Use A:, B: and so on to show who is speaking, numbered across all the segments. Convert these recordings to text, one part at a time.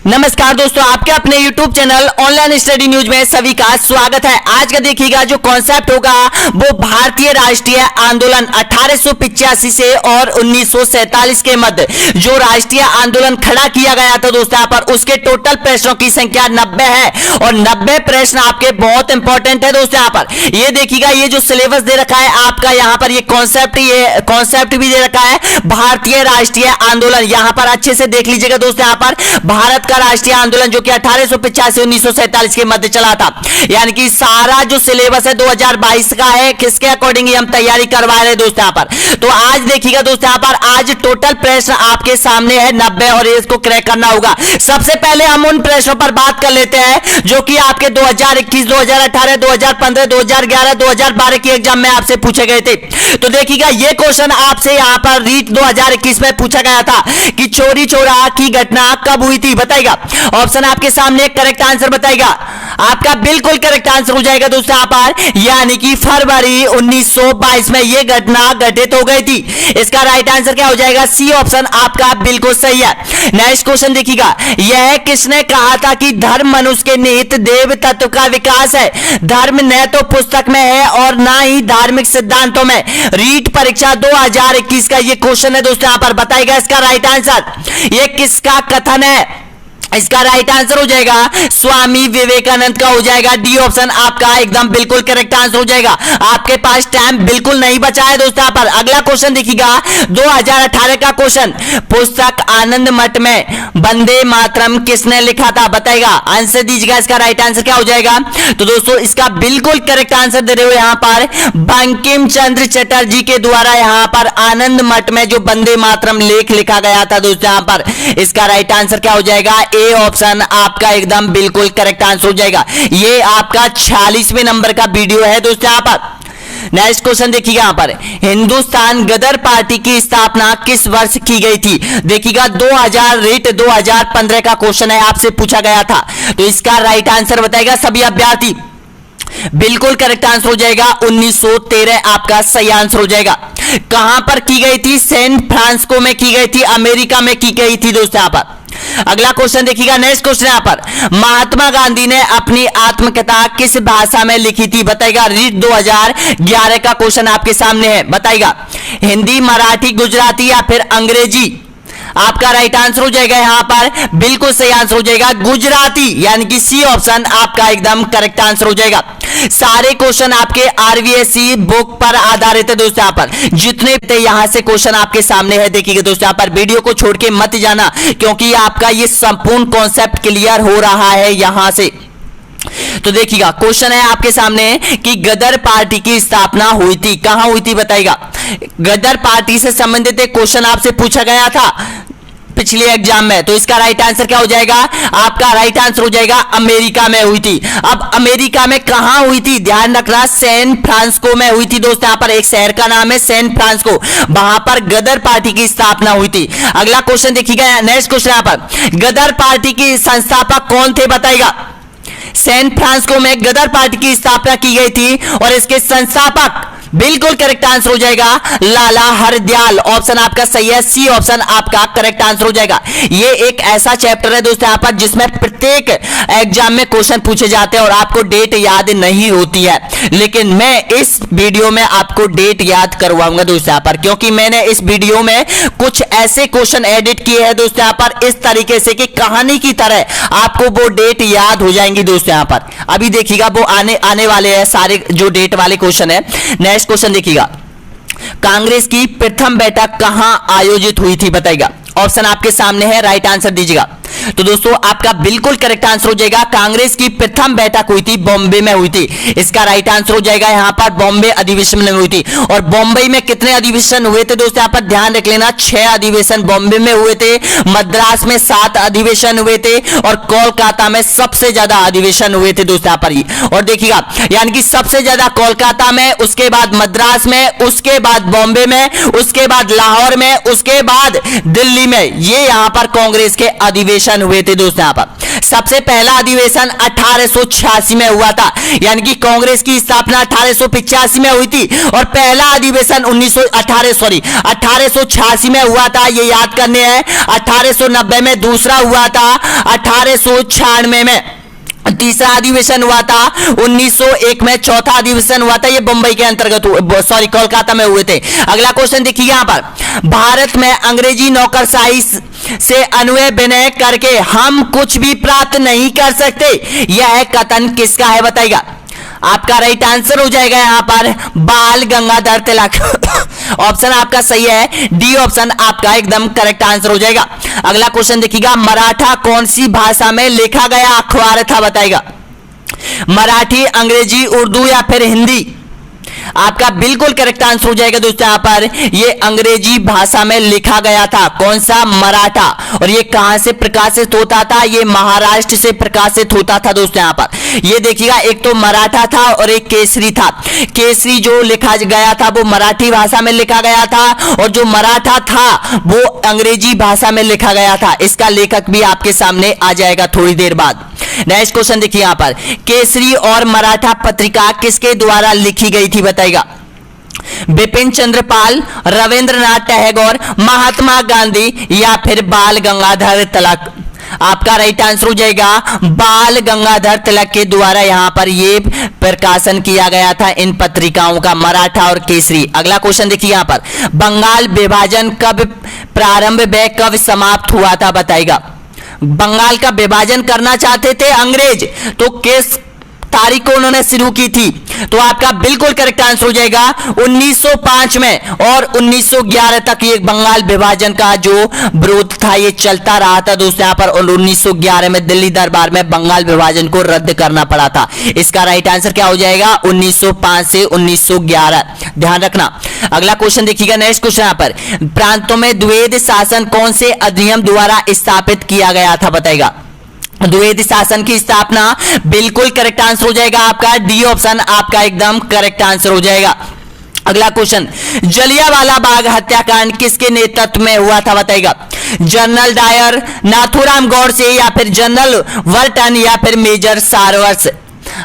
A: नमस्कार दोस्तों, आपके अपने YouTube channel online study news में सभी का स्वागत है। आज का देखिएगा जो कॉन्सेप्ट होगा वो भारतीय राष्ट्रीय आंदोलन 1885 से और 1947 के मध्य जो राष्ट्रीय आंदोलन खड़ा किया गया था दोस्तों, यहाँ पर उसके टोटल प्रश्नों की संख्या 90 है और 90 प्रश्न आपके बहुत इंपॉर्टेंट है दोस्तों। यहाँ पर ये देखिएगा, ये जो सिलेबस दे रखा है आपका, यहाँ पर ये कॉन्सेप्ट भी दे रखा है भारतीय राष्ट्रीय आंदोलन। यहाँ पर अच्छे से देख लीजिएगा दोस्तों, यहाँ पर भारत राष्ट्रीय आंदोलन जो कि 1885 1947 के मध्य चला था, यानी कि सारा जो सिलेबस है 2022 का है, किसके अकॉर्डिंग हम तैयारी करवा रहे हैं दोस्तों यहाँ पर। तो आज देखिएगा दोस्तों, यहाँ पर आज टोटल प्रश्न आपके सामने है 90 और इसको क्रैक करना होगा। सबसे पहले हम उन प्रश्नों पर बात कर लेते हैं जो कि आपके 2021 2018 2015 2011 2012 की एग्जाम में आपसे पूछे गए थे। तो देखिएगा, ये क्वेश्चन आपसे यहाँ पर रीट 2021 में पूछा गया था कि चोरी चौराहा की घटना कब हुई थी, बताइए। ऑप्शन आपके सामने करेक्ट आंसर बताएगा, आपका बिल्कुल करेक्ट आंसर हो जाएगा दोस्तों यहाँ पर, यानी कि फरवरी 1922 में यह घटना घटित हो गई थी। इसका राइट आंसर क्या हो जाएगा? सी ऑप्शन आपका बिल्कुल सही है। नेक्स्ट क्वेश्चन देखिएगा, यह किसने कहा था कि धर्म मनुष्य के निहित देव तत्व का विकास है? धर्म न तो पुस्तक में है और ना ही धार्मिक सिद्धांतों में। रीट परीक्षा 2021 का यह क्वेश्चन है दोस्तों, यहाँ पर बताएगा इसका राइट आंसर। यह किसका कथन है? इसका राइट आंसर हो जाएगा स्वामी विवेकानंद का हो जाएगा। डी ऑप्शन आपका एकदम बिल्कुल करेक्ट आंसर हो जाएगा। आपके पास टाइम बिल्कुल नहीं बचा है दोस्तों। यहाँ पर अगला क्वेश्चन देखिएगा, 2018 का क्वेश्चन, पुस्तक आनंद मठ में वंदे मातरम किसने लिखा था, बताएगा। आंसर दीजिएगा, इसका राइट आंसर क्या हो जाएगा? तो दोस्तों इसका बिल्कुल करेक्ट आंसर दे रहे हो यहाँ पर बंकिम चंद्र चटर्जी के द्वारा यहाँ पर आनंद मठ में जो वंदे मातरम लेख लिखा गया था दोस्तों यहाँ पर। इसका राइट आंसर क्या हो जाएगा? ए ऑप्शन आपका एकदम बिल्कुल करेक्ट आंसर हो जाएगा। ये आपका 46वें नंबर का वीडियो है दोस्तों यहाँ पर। नेक्स्ट क्वेश्चन देखिएगा, यहाँ पर हिंदुस्तान गदर पार्टी की स्थापना किस वर्ष की गई थी? देखिएगा 2015 का क्वेश्चन है, आपसे पूछा गया था। तो इसका राइट आंसर बताएगा सभी अभ्यर्थी। बिल्कुल करेक्ट आंसर हो जाएगा 1913 आपका सही आंसर हो जाएगा। कहां पर की गई थी? सैन फ्रांसिस्को में की गई थी, अमेरिका में की गई थी दोस्तों यहाँ पर। अगला क्वेश्चन देखिएगा, नेक्स्ट क्वेश्चन यहाँ पर महात्मा गांधी ने अपनी आत्मकथा किस भाषा में लिखी थी, बताएगा। रीट 2011 का क्वेश्चन आपके सामने है, बताएगा। हिंदी, मराठी, गुजराती या फिर अंग्रेजी? आपका राइट आंसर हो जाएगा यहाँ पर बिल्कुल सही आंसर हो जाएगा गुजराती, यानी कि सी ऑप्शन आपका एकदम करेक्ट आंसर हो जाएगा। सारे क्वेश्चन आपके आरवीएससी बुक पर आधारित है दोस्तों यहाँ पर। जितने यहां से क्वेश्चन आपके सामने है देखिएगा दोस्तों यहाँ पर, वीडियो को छोड़ के मत जाना क्योंकि आपका ये संपूर्ण कॉन्सेप्ट क्लियर हो रहा है यहां से। तो देखिएगा, क्वेश्चन है आपके सामने कि गदर पार्टी की स्थापना हुई थी, कहां हुई थी बताइएगा। गदर पार्टी से संबंधित एक क्वेश्चन आपसे पूछा गया था पिछले एग्जाम में। तो इसका राइट आंसर क्या हो जाएगा? आपका राइट आंसर हो जाएगा अमेरिका में हुई थी। अब अमेरिका में कहां हुई थी? ध्यान रखना, सैन फ्रांसिस्को में हुई थी दोस्तों। यहाँ पर एक शहर का नाम है सैन फ्रांसिस्को, वहां पर गदर पार्टी की स्थापना हुई थी। अगला क्वेश्चन देखिएगा, नेक्स्ट क्वेश्चन यहाँ पर गदर पार्टी की संस्थापक कौन थे, बताइएगा। सैन फ्रांसिस्को में गदर पार्टी की स्थापना की गई थी और इसके संस्थापक बिल्कुल करेक्ट आंसर हो जाएगा लाला हरदयाल। ऑप्शन आपका सही है, सी ऑप्शन आपका करेक्ट आंसर हो जाएगा। ये एक ऐसा चैप्टर है दोस्तों यहाँ पर जिसमें प्रत्येक एग्जाम में क्वेश्चन पूछे जाते हैं और आपको डेट याद नहीं होती है, लेकिन मैं इस वीडियो में आपको डेट याद करवाऊंगा दोस्तों यहाँ पर, क्योंकि मैंने इस वीडियो में कुछ ऐसे क्वेश्चन एडिट किए हैं दोस्तों यहाँ पर इस तरीके से कि कहानी की तरह आपको वो डेट याद हो जाएंगी दोस्तों यहाँ पर। अभी देखिएगा वो आने वाले हैं सारे जो डेट वाले क्वेश्चन है। नेक्स्ट क्वेश्चन देखिएगा, कांग्रेस की प्रथम बैठक कहां आयोजित हुई थी, बताइएगा। ऑप्शन आपके सामने है, राइट आंसर दीजिएगा। तो दोस्तों आपका बिल्कुल करेक्ट आंसर हो जाएगा कांग्रेस की प्रथम बैठक हुई थी बॉम्बे में हुई थी। इसका राइट आंसर हो जाएगा यहाँ पर बॉम्बे अधिवेशन में हुई थी। और बॉम्बे में कितने अधिवेशन हुए थे दोस्तों यहाँ पर ध्यान रख लेना, 6 अधिवेशन बॉम्बे में हुए थे, मद्रास में 7 अधिवेशन हुए थे और कोलकाता में सबसे ज्यादा अधिवेशन हुए थे दोस्तों यहाँ पर। और देखिएगा, यानी कि सबसे ज्यादा कोलकाता में, उसके बाद मद्रास में, उसके बाद बॉम्बे में, उसके बाद लाहौर में, उसके बाद दिल्ली में, ये यहाँ पर कांग्रेस के अधिवेशन हुए थे दोस्तों यहाँ पर। सबसे पहला अधिवेशन 1886 में हुआ था, यानी कि कांग्रेस की स्थापना 1885 में हुई थी और पहला अधिवेशन 1886 में हुआ था, ये याद करने हैं। 1890 में दूसरा हुआ था, 1896 में तीसरा अधिवेशन हुआ था, 1901 में चौथा अधिवेशन हुआ था, ये बंबई के अंतर्गत कोलकाता में हुए थे। अगला क्वेश्चन देखिए यहां पर, भारत में अंग्रेजी नौकरशाही से अन्वय विनय करके हम कुछ भी प्राप्त नहीं कर सकते, यह कथन किसका है बताइएगा। आपका राइट आंसर हो जाएगा यहां पर बाल गंगाधर तिलक। ऑप्शन आपका सही है, डी ऑप्शन आपका एकदम करेक्ट आंसर हो जाएगा। अगला क्वेश्चन देखिएगा, मराठा कौन सी भाषा में लिखा गया अखबार था बताइएगा। मराठी, अंग्रेजी, उर्दू या फिर हिंदी। आपका बिल्कुल करेक्ट आंसर हो जाएगा दोस्तों यहां पर ये अंग्रेजी भाषा में लिखा गया था। कौन सा? मराठा। और ये कहां से प्रकाशित होता था? ये महाराष्ट्र से प्रकाशित होता था दोस्तों यहां पर। ये देखिएगा, एक तो मराठा था और एक केसरी था। केसरी जो लिखा गया था वो मराठी भाषा में लिखा गया था और जो मराठा था वो अंग्रेजी भाषा में लिखा गया था। इसका लेखक भी आपके सामने आ जाएगा थोड़ी देर बाद। नेक्स्ट क्वेश्चन देखिए यहां पर, केसरी और मराठा पत्रिका किसके द्वारा लिखी गई थी बताइएगा। बिपिन चंद्र पाल, रविंद्रनाथ टैगोर, महात्मा गांधी या फिर बाल गंगाधर तिलक। आपका राइट आंसर हो जाएगा बाल गंगाधर तिलक के द्वारा यहां पर यह प्रकाशन किया गया था इन पत्रिकाओं का, मराठा और केसरी। अगला क्वेश्चन देखिए यहां पर, बंगाल विभाजन कब प्रारंभ व कब समाप्त हुआ था बताइएगा। बंगाल का विभाजन करना चाहते थे अंग्रेज, तो किस तारीख को उन्होंने शुरू की थी? तो आपका बिल्कुल करेक्ट आंसर हो जाएगा 1905 में और 1911 तक ये बंगाल विभाजन का जो विरोध था ये चलता रहा था दोस्तों यहां पर। और 1911 में दिल्ली दरबार में बंगाल विभाजन को रद्द करना पड़ा था। इसका राइट आंसर क्या हो जाएगा? 1905 से 1911, ध्यान रखना। अगला क्वेश्चन देखिएगा, नेक्स्ट क्वेश्चन यहां पर, प्रांतों में द्वैध शासन कौन से अधिनियम द्वारा स्थापित किया गया था बताइएगा। द्वैध शासन की स्थापना, बिल्कुल करेक्ट आंसर हो जाएगा आपका डी ऑप्शन आपका एकदम करेक्ट आंसर हो जाएगा। अगला क्वेश्चन, जलियांवाला बाग हत्याकांड किसके नेतृत्व में हुआ था बताइएगा। जनरल डायर, नाथूराम गौडसे या फिर जनरल वर्टन या फिर मेजर सारवर्स।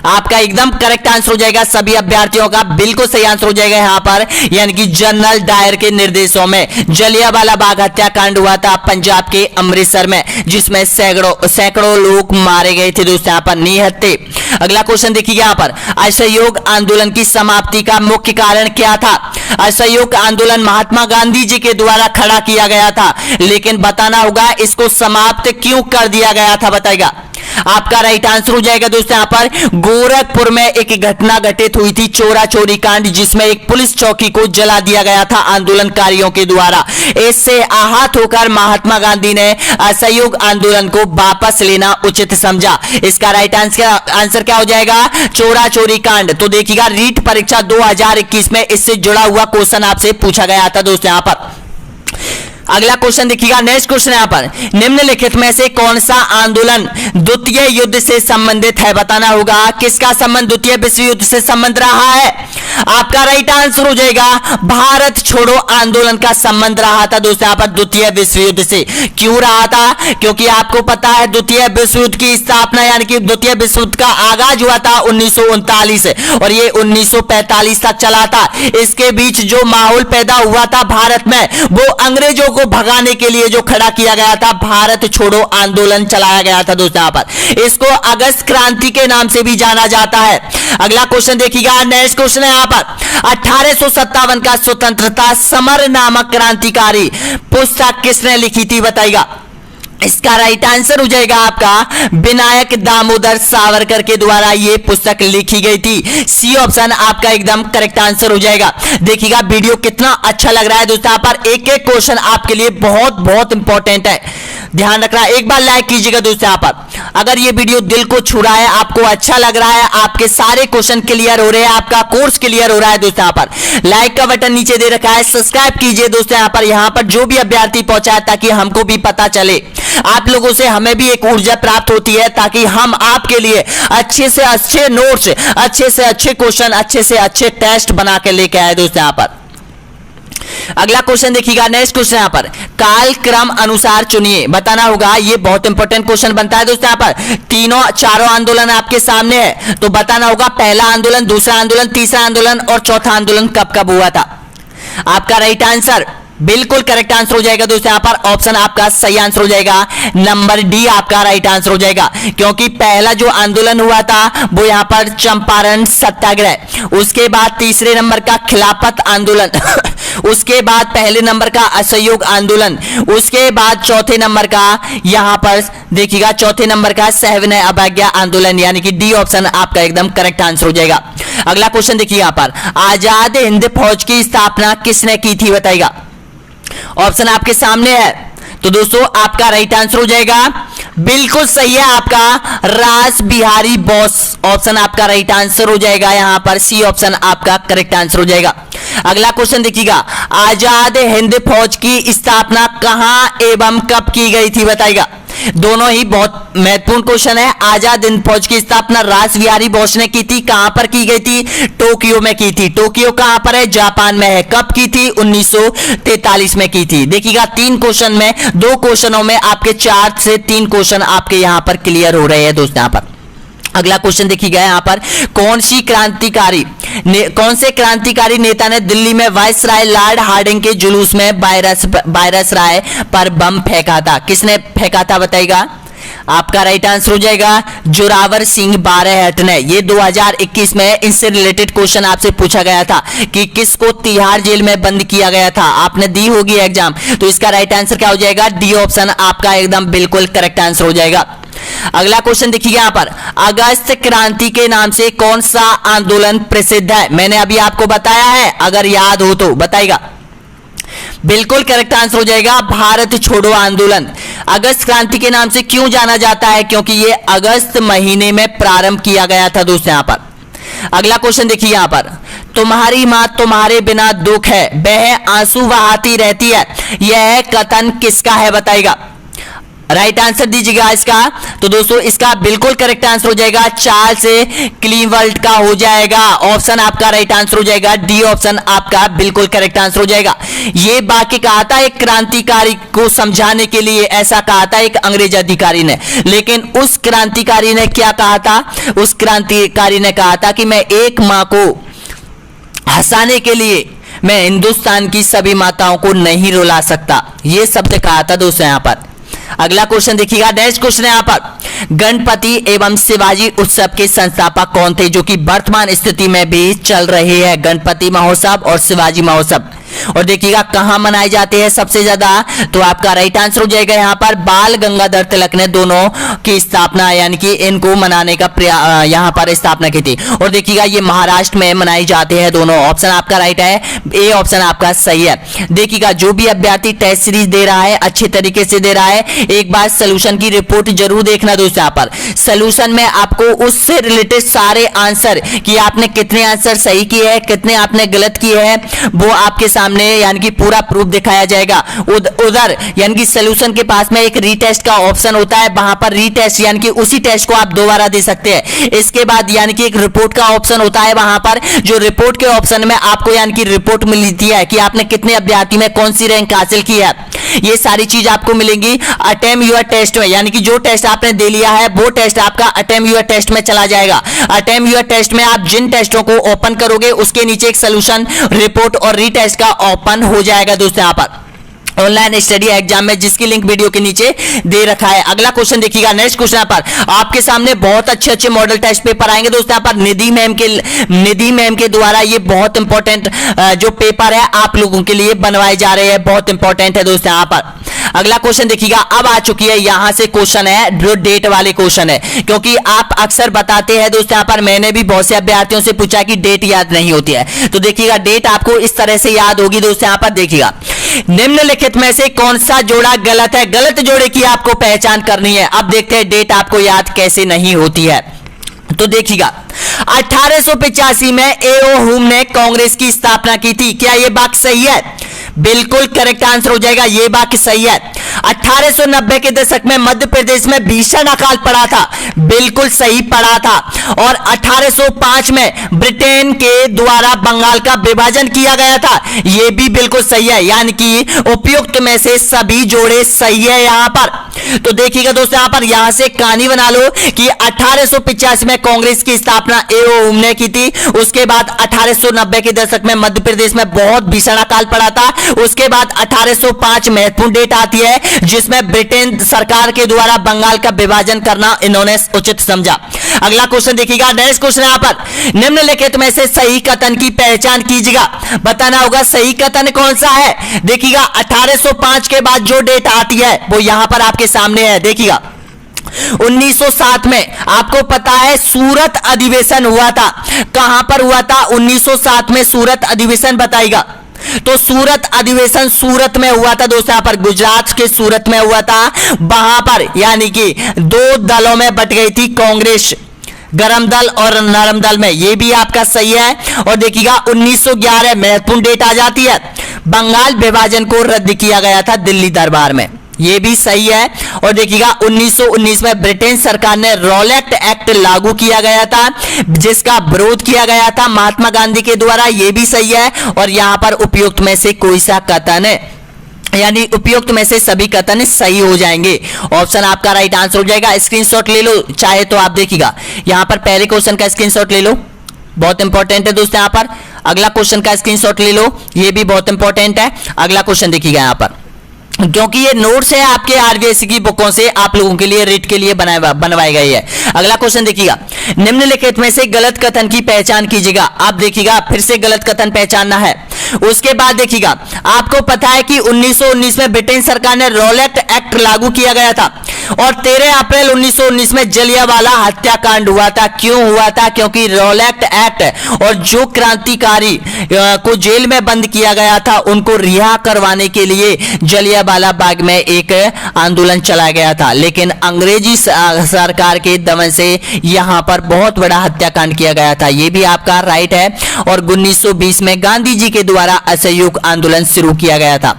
A: आपका एकदम करेक्ट आंसर हो जाएगा सभी अभ्यर्थियों का बिल्कुल सही आंसर हो जाएगा यहां पर, यानी कि जनरल डायर के निर्देशों में जलियांवाला बाग हत्याकांड हुआ था पंजाब के अमृतसर में, जिसमें सैकड़ों लोग मारे गए थे दोस्तों यहां पर, निहत्थे। अगला क्वेश्चन देखिए यहां पर, असहयोग आंदोलन की समाप्ति का मुख्य कारण क्या था। असहयोग आंदोलन महात्मा गांधी जी के द्वारा खड़ा किया गया था, लेकिन बताना होगा इसको समाप्त क्यों कर दिया गया था बताइएगा। आपका राइट आंसर हो जाएगा दोस्तों यहां पर, गोरखपुर में एक घटना घटित हुई थी, चोरा चोरी कांड, जिसमें एक पुलिस चौकी को जला दिया गया था आंदोलनकारियों के द्वारा। इससे आहत होकर महात्मा गांधी ने असहयोग आंदोलन को वापस लेना उचित समझा। इसका राइट आंसर क्या हो जाएगा? चोरा चोरी कांड। तो देखिएगा रीट परीक्षा 2021 में इससे जुड़ा हुआ क्वेश्चन आपसे पूछा गया था दोस्तों यहां पर। अगला क्वेश्चन देखिएगा, नेक्स्ट क्वेश्चन यहां पर, निम्नलिखित में से कौन सा आंदोलन द्वितीय युद्ध से संबंधित है बताना होगा। किसका संबंध द्वितीय विश्व युद्ध से संबंध रहा है? आपका राइट आंसर हो जाएगा भारत छोड़ो आंदोलन का संबंध रहा था दोस्तों यहां पर द्वितीय विश्व युद्ध से। क्यों रहा था? क्योंकि आपको पता है द्वितीय विश्व युद्ध की स्थापना यानी कि द्वितीय विश्व युद्ध का आगाज हुआ था 1939 और ये 1945 तक चला था। इसके बीच जो माहौल पैदा हुआ था भारत में, वो अंग्रेजों को भगाने के लिए जो खड़ा किया गया था भारत छोड़ो आंदोलन चलाया गया था दोस्तों यहां पर। इसको अगस्त क्रांति के नाम से भी जाना जाता है। अगला क्वेश्चन देखिएगा, नेक्स्ट क्वेश्चन है यहां पर, 1857 का स्वतंत्रता समर नामक क्रांतिकारी पुस्तक किसने लिखी थी बताइएगा। इसका राइट आंसर हो जाएगा आपका विनायक दामोदर सावरकर के द्वारा ये पुस्तक लिखी गई थी। सी ऑप्शन आपका एकदम करेक्ट आंसर हो जाएगा। देखिएगा वीडियो कितना अच्छा लग रहा है दोस्तों, यहाँ पर एक एक क्वेश्चन आपके लिए बहुत बहुत इंपॉर्टेंट है, ध्यान रखना। एक बार लाइक कीजिएगा दोस्तों यहाँ पर, अगर ये वीडियो दिल को छू रहा है, आपको अच्छा लग रहा है, आपके सारे क्वेश्चन क्लियर हो रहे हैं, आपका कोर्स क्लियर हो रहा है दोस्तों, यहाँ पर लाइक का बटन नीचे दे रखा है, सब्सक्राइब कीजिए दोस्तों यहाँ पर जो भी अभ्यर्थी पहुंचा है, ताकि हमको भी पता चले, आप लोगों से हमें भी एक ऊर्जा प्राप्त होती है, ताकि हम आपके लिए अच्छे से अच्छे नोट्स, अच्छे से अच्छे क्वेश्चन, अच्छे से अच्छे टेस्ट बना के लेके आए दोस्तों यहाँ पर। अगला क्वेश्चन देखिएगा, नेक्स्ट क्वेश्चन यहाँ पर काल क्रम अनुसार चुनिए, बताना होगा। ये बहुत इंपॉर्टेंट क्वेश्चन बनता है दोस्तों। यहाँ पर तीनों चारों आंदोलन आपके सामने है, तो बताना होगा पहला आंदोलन, दूसरा आंदोलन, तीसरा आंदोलन और चौथा आंदोलन कब कब हुआ था। आपका राइट आंसर बिल्कुल करेक्ट आंसर हो जाएगा दोस्तों। यहाँ पर ऑप्शन आपका सही आंसर हो जाएगा, नंबर डी आपका राइट आंसर हो जाएगा, क्योंकि पहला जो आंदोलन हुआ था वो यहाँ पर चंपारण सत्याग्रह, उसके बाद तीसरे नंबर का खिलाफत आंदोलन उसके बाद पहले नंबर का असहयोग आंदोलन, उसके बाद चौथे नंबर का यहाँ पर देखिएगा, चौथे नंबर का सविनय अवज्ञा आंदोलन, यानी कि डी ऑप्शन आपका एकदम करेक्ट आंसर हो जाएगा। अगला क्वेश्चन देखिए यहाँ पर, आजाद हिंद फौज की स्थापना किसने की थी बताइएगा। ऑप्शन आपके सामने है, तो दोस्तों आपका राइट आंसर हो जाएगा बिल्कुल सही है आपका रास बिहारी बोस, ऑप्शन आपका राइट आंसर हो जाएगा। यहां पर सी ऑप्शन आपका करेक्ट आंसर हो जाएगा। अगला क्वेश्चन देखिएगा, आजाद हिंद फौज की स्थापना कहां एवं कब की गई थी बताइएगा। दोनों ही बहुत महत्वपूर्ण क्वेश्चन है। आजाद हिंद फौज की स्थापना रास बिहारी बोस ने की थी, कहां पर की गई थी, टोक्यो में की थी। टोक्यो कहां पर है, जापान में है। कब की थी, 1943 में की थी। देखिएगा तीन क्वेश्चन में, दो क्वेश्चनों में आपके 4 से 3 क्वेश्चन आपके यहां पर क्लियर हो रहे हैं दोस्तों। यहां पर अगला क्वेश्चन देखिएगा, यहां पर कौन से क्रांतिकारी नेता ने दिल्ली में वायसराय लॉर्ड हार्डिंग के जुलूस में वायसराय पर बम फेंका था। किसने फेंका था बताइएगा। आपका राइट आंसर हो जाएगा जोरावर सिंह बारहट ने। ये 2021 में इससे रिलेटेड क्वेश्चन आपसे पूछा गया था कि किसको तिहाड़ जेल में बंद किया गया था। आपने दी होगी एग्जाम, तो इसका राइट आंसर क्या हो जाएगा, डी ऑप्शन आपका एकदम बिल्कुल करेक्ट आंसर हो जाएगा। अगला क्वेश्चन देखिए यहां पर, अगस्त क्रांति के नाम से कौन सा आंदोलन प्रसिद्ध है। मैंने अभी आपको बताया है, अगर याद हो तो बताइएगा। बिल्कुल करेक्ट आंसर हो जाएगा भारत छोड़ो आंदोलन। अगस्त क्रांति के नाम से क्यों जाना जाता है, क्योंकि ये अगस्त महीने में प्रारंभ किया गया था दोस्तों। यहां पर अगला क्वेश्चन देखिए, यहां पर तुम्हारी मां तुम्हारे बिना दुख है, वह आंसू बहाती रहती है, यह कथन किसका है बताइएगा। राइट आंसर दीजिएगा इसका। तो दोस्तों इसका बिल्कुल करेक्ट आंसर हो जाएगा चार्ल्स क्लीवलैंड का हो जाएगा। ऑप्शन आपका राइट आंसर हो जाएगा, डी ऑप्शन आपका बिल्कुल करेक्ट आंसर हो जाएगा। ये वाक्य कहा था एक क्रांतिकारी को समझाने के लिए, ऐसा कहा था एक अंग्रेज अधिकारी ने। लेकिन उस क्रांतिकारी ने क्या कहा था, उस क्रांतिकारी ने कहा था कि मैं एक मां को हंसाने के लिए मैं हिंदुस्तान की सभी माताओं को नहीं रुला सकता, ये शब्द कहा था दोस्तों। यहां पर अगला क्वेश्चन देखिएगा, नेक्स्ट क्वेश्चन है यहां पर, गणपति एवं शिवाजी उत्सव के संस्थापक कौन थे, जो कि वर्तमान स्थिति में भी चल रहे हैं। गणपति महोत्सव और शिवाजी महोत्सव, और देखिएगा कहां मनाए जाते हैं सबसे ज्यादा, तो आपका राइट आंसर हो जाएगा यहां पर बाल गंगाधर तिलक ने दोनों की स्थापना, यानी कि इनको मनाने का यहां पर स्थापना की थी। और देखिएगा ये महाराष्ट्र में मनाई जाते हैं दोनों। ऑप्शन आपका राइट है, ए ऑप्शन आपका सही है। देखिएगा जो भी अभ्यर्थी टेस्ट सीरीज दे रहा है अच्छे तरीके से दे रहा है, एक बार सोल्यूशन की रिपोर्ट जरूर देखना दोस्तों। यहाँ पर सोल्यूशन में आपको उससे रिलेटेड सारे आंसर कि आपने कितने आंसर सही किए हैं, कितने आपने गलत किए हैं, वो आपके सामने यानी कि पूरा प्रूफ दिखाया जाएगा। उधर यानी कि सोल्यूशन के पास में एक रीटेस्ट का ऑप्शन होता है, वहां पर रीटेस्ट यानी कि उसी टेस्ट को आप दोबारा दे सकते हैं। इसके बाद यानी कि एक रिपोर्ट का ऑप्शन होता है, वहां पर जो रिपोर्ट के ऑप्शन में आपको यानी कि रिपोर्ट मिलती है कि आपने कितने अभ्यर्थी में कौन सी रैंक हासिल की है। ये सारी चीज आपको मिलेंगी अटेम्प्ट योर टेस्ट में, यानी कि जो टेस्ट आपने दे लिया है वो टेस्ट आपका अटेम्प्ट योर टेस्ट में चला जाएगा। अटेम्प्ट योर टेस्ट में आप जिन टेस्टों को ओपन करोगे उसके नीचे एक सोल्यूशन, रिपोर्ट और रीटेस्ट का ओपन हो जाएगा दोस्तों। यहां पर ऑनलाइन स्टडी एग्जाम में जिसकी लिंक वीडियो के नीचे दे रखा है। अगला क्वेश्चन देखिएगा, नेक्स्ट क्वेश्चन पर आपके सामने बहुत अच्छे मॉडल टेस्ट पेपर आएंगे दोस्तों। यहाँ पर निधि मैम के द्वारा ये बहुत इंपॉर्टेंट जो पेपर है आप लोगों के लिए बनवाए जा रहे हैं, बहुत इंपॉर्टेंट है दोस्तों। यहाँ पर अगला क्वेश्चन देखिएगा, अब आ चुकी है यहां से क्वेश्चन है जो डेट वाले क्वेश्चन है, क्योंकि आप अक्सर बताते हैं दोस्तों। यहाँ पर मैंने भी बहुत से अभ्यर्थियों से पूछा कि डेट याद नहीं होती है, तो देखिएगा डेट आपको इस तरह से याद होगी दोस्तों। यहाँ पर देखिएगा, निम्नलिखित में से कौन सा जोड़ा गलत है, गलत जोड़े की आपको पहचान करनी है। अब देखते हैं डेट आपको याद कैसे नहीं होती है। तो देखिएगा 1885 में ए.ओ. हुम ने कांग्रेस की स्थापना की थी, क्या यह बात सही है? बिल्कुल करेक्ट आंसर हो जाएगा, यह बात सही है। 1890 के दशक में मध्य प्रदेश में भीषण अकाल पड़ा था, बिल्कुल सही पड़ा था। और 1805 में ब्रिटेन के द्वारा बंगाल का विभाजन किया गया था, यह भी बिल्कुल सही है, यानी कि उपयुक्त में से सभी जोड़े सही है यहां पर। तो देखिएगा दोस्तों, यहां पर यहां से कहानी बना लो कि 1885 में कांग्रेस की स्थापना एओ ने की थी। उसके बाद 1890 के दशक में मध्य प्रदेश में बहुत भीषण अकाल पड़ा था। उसके बाद 1805 महत्वपूर्ण डेट आती है जिसमें ब्रिटेन सरकार के द्वारा बंगाल का विभाजन करना इन्होंने उचित समझा। अगला क्वेश्चन देखिएगा, नेक्स्ट क्वेश्चन यहां पर, निम्नलिखित में से सही कथन की पहचान कीजिएगा। बताना होगा सही कथन कौन सा है। देखिएगा 1805 के बाद जो डेट आती है वो यहां पर आपके सामने है। देखिएगा 1907 में आपको पता है सूरत अधिवेशन हुआ था। कहां पर हुआ था? 1907 में सूरत अधिवेशन बताएगा। तो सूरत अधिवेशन सूरत में हुआ था दोस्तों, यहां पर गुजरात के सूरत में हुआ था। वहां पर यानी कि दो दलों में बट गई थी कांग्रेस, गरम दल और नरम दल में, यह भी आपका सही है। और देखिएगा 1911 महत्वपूर्ण डेट आ जाती है, बंगाल विभाजन को रद्द किया गया था दिल्ली दरबार में, यह भी सही है। और देखिएगा 1919 में ब्रिटेन सरकार ने रॉलेट एक्ट लागू किया गया था जिसका विरोध किया गया था महात्मा गांधी के द्वारा, यह भी सही है। और यहां पर उपयुक्त में से कोई सा कथन है, यानी उपयुक्त में से सभी कथन सही हो जाएंगे। ऑप्शन आपका राइट आंसर हो जाएगा। स्क्रीनशॉट ले लो चाहे तो आप, देखिएगा यहां पर पहले क्वेश्चन का स्क्रीनशॉट ले लो, बहुत इंपॉर्टेंट है दोस्तों। यहां पर अगला क्वेश्चन का स्क्रीनशॉट ले लो, यह भी बहुत इंपॉर्टेंट है। अगला क्वेश्चन देखिएगा यहां पर, क्योंकि ये नोट्स है आपके आरबीएससी की बुकों से आप लोगों के लिए रीड के लिए बनवाई गई है। अगला क्वेश्चन देखिएगा, निम्नलिखित में से गलत कथन की पहचान कीजिएगा। आप देखिएगा फिर से गलत कथन पहचानना है। उसके बाद देखिएगा आपको पता है कि 1919 में ब्रिटेन सरकार ने रॉलेट एक्ट लागू किया गया था और 13 अप्रैल 1919 में जलियांवाला हत्याकांड हुआ था। क्यों हुआ था? क्योंकि रॉलेट एक्ट और जो क्रांतिकारी को जेल में बंद किया गया था उनको रिहा करवाने के लिए जलियांवाला बाग में एक आंदोलन चलाया गया था, लेकिन अंग्रेजी सरकार के दमन से यहां पर बहुत बड़ा हत्याकांड किया गया था, यह भी आपका राइट है। और 1920 में गांधी जी के द्वारा असहयोग आंदोलन शुरू किया गया था।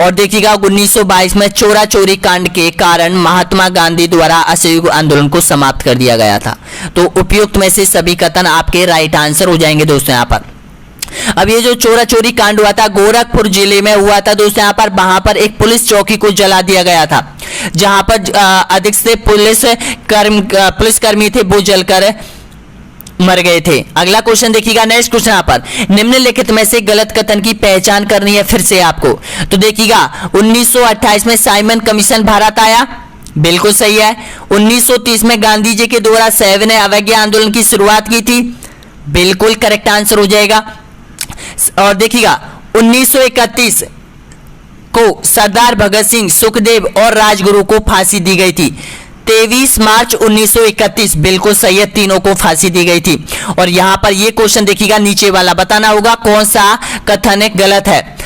A: और देखिएगा 1922 में चोरा चोरी कांड के कारण महात्मा गांधी द्वारा असहयोग आंदोलन को समाप्त कर दिया गया था। तो उपयुक्त में से सभी कथन आपके राइट आंसर हो जाएंगे दोस्तों। यहां पर अब ये जो चोरा चोरी कांड हुआ था गोरखपुर जिले में हुआ था दोस्तों। यहां पर वहां पर एक पुलिस चौकी को जला दिया गया था, जहां पर अधिक से पुलिसकर्मी थे वो जलकर मर गए थे। अगला क्वेश्चन देखिएगा, नेक्स्ट क्वेश्चन यहां पर, निम्नलिखित में से गलत कथन की पहचान करनी है फिर से आपको। तो देखिएगा 1928 में साइमन कमीशन भारत आया, बिल्कुल सही है। 1930 में गांधी जी के द्वारा सविनय अवज्ञा आंदोलन की शुरुआत की थी, बिल्कुल करेक्ट आंसर हो जाएगा। और देखिएगा 1931 को सरदार भगत सिंह, सुखदेव और राजगुरु को फांसी दी गई थी। 23 मार्च 1931 बिल्कुल सही है, तीनों को फांसी दी गई थी। और यहां पर यह क्वेश्चन देखिएगा नीचे वाला, बताना होगा कौन सा कथन गलत है।